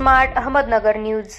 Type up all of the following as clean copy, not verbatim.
Smart Ahmednagar news.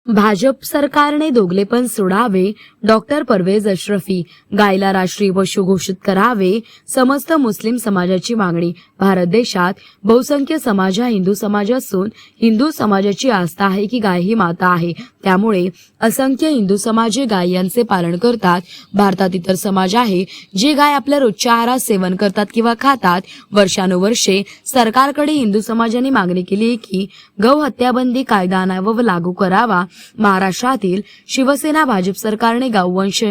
Bhajap सरकारने दोघलेपण सोडावे, doctor Pervez अशरफी। गायला राष्ट्रीय पशु घोषित करावे, समस्त मुस्लिम समाजाची मागणी। भारत देशात बहुसंख्य समाज हा हिंदू समाज असून हिंदू समाजाची आस्था आहे की गाय ही माता आहे। त्यामुळे असंख्य हिंदू समाज गाय यांचे पालन करतात। भारतात इतर समाज आहे जे गाय आपल्या रोजच्या आहारात सेवन करतात किंवा खातात। वर्षानुवर्षे सरकारकडे हिंदू समाजाने मागणी केली आहे की गौ हत्याबंदी कायदा आणावा व लागू करावा। महाराष्ट्रातील शिवसेना भाजप सरकारने गौवंश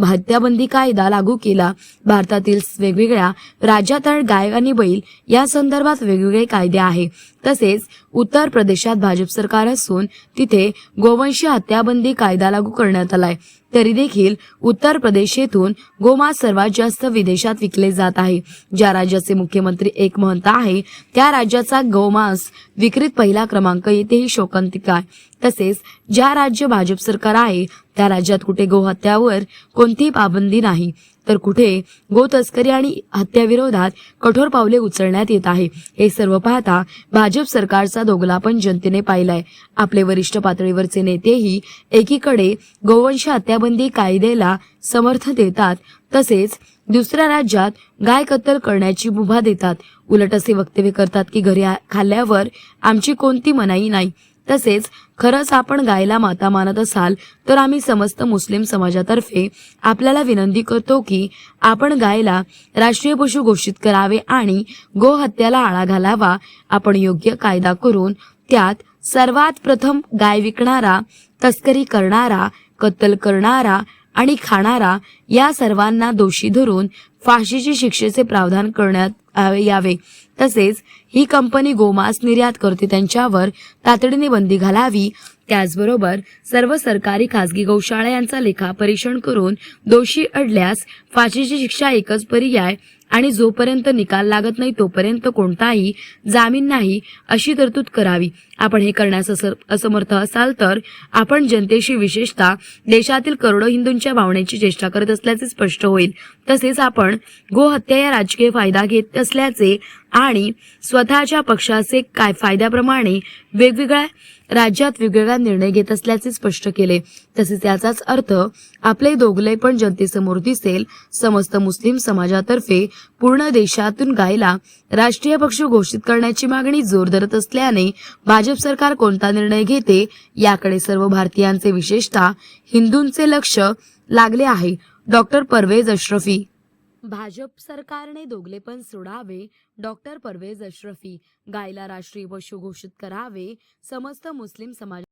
हत्याबंदी कायदा लागू केला। भारतातील वेगवेगळ्या राज्यात गाय आणि बैल या संदर्भात वेगवेगळे कायदे आहेत। तसेच उत्तर प्रदेशात भाजप सरकार असून तिथे गोवंश हत्याबंदी कायदा लागू करण्यात आलाय। तरी देखील उत्तर प्रदेश येथून गोमांस सर्वात जास्त विदेशात विकले जात आहे। ज्या राज्याचे मुख्यमंत्री एक महंत आहे त्या राज्याचा गोमांस विक्रीत पहिला क्रमांक येते ही शोकांतिका आहे। तसेच ज्या राज्य भाजप सरकार आहे त्या राज्यात कुठे गोहत्यावर कोणतीही पाबंदी नाही, तर कुठे गो तस्करी आणि हत्याविरोधात कठोर पावले उचलण्यात येत आहे। हे सर्व पाहता भाजप सरकारचा दोघलापण जनतेने पाहिलाय। आपले वरिष्ठ पातळीवरचे नेतेही एकीकडे गोवंश हत्याबंदी कायद्याला समर्थन देतात, तसेच दुसऱ्या राज्यात गाय कत्तल करण्याची मुभा देतात। उलट असे वक्तव्य करतात की घरी खाल्ल्यावर आमची कोणती मनाई नाही। तसेच खरंच आपण गायला माता मानत असाल तर आम्ही समस्त मुस्लिम समाजातर्फे आपल्याला विनंती करतो की आपण गायला राष्ट्रीय पशु घोषित करावे आणि गो हत्याला आळा घालावा। आपण योग्य कायदा करून त्यात सर्वात प्रथम गाय विकणारा, तस्करी करणारा, कत्तल करणारा आणि खाणारा या सर्वांना दोषी धरून फाशीची शिक्षेचे प्रावधान करण्यात यावे। तसेच ही कंपनी गोमांस निर्यात करते त्यांच्यावर तातडीने बंदी घालावी। त्याचबरोबर सर्व सरकारी खासगी गौशाळा यांचा लेखापरीक्षण करून दोषी आढळल्यास फाशीची शिक्षा एकच पर्याय आणि जोपर्यंत निकाल लागत नाही तोपर्यंत कोणताही जामीन नाही अशी तरतूद करावी। आपण हे करण्यास असमर्थ असाल तर आपण जनतेशी विशेषतः देशातील करोडो हिंदूंच्या भावनेची चेष्टा करत असल्याचे स्पष्ट होईल। तसेच आपण गोहत्या या राजकीय फायदा घेत असल्याचे आणि स्वतःच्या पक्षाचे काय फायद्याप्रमाणे वेगवेगळ्या राज्यात वेगवेगळा निर्णय घेत असल्याचे स्पष्ट केले। तसेच याचाच अर्थ आपले दोघलेपण जनतेसमोर दिसेल। समस्त मुस्लिम समाजातर्फे पूर्ण देशातून गायला राष्ट्रीय पशु घोषित करण्याची मागणी जोर धरत असल्याने भाजप सरकार कोणता निर्णय घेते याकडे सर्व भारतीयांचे विशेषतः हिंदूंचे लक्ष लागले आहे। डॉक्टर परवेज अशरफी। भाजप सरकारने दोघलेपण सोडावे, डॉक्टर परवेज अशरफी। गायला राष्ट्रीय पशु घोषित करावे, समस्त मुस्लिम समाज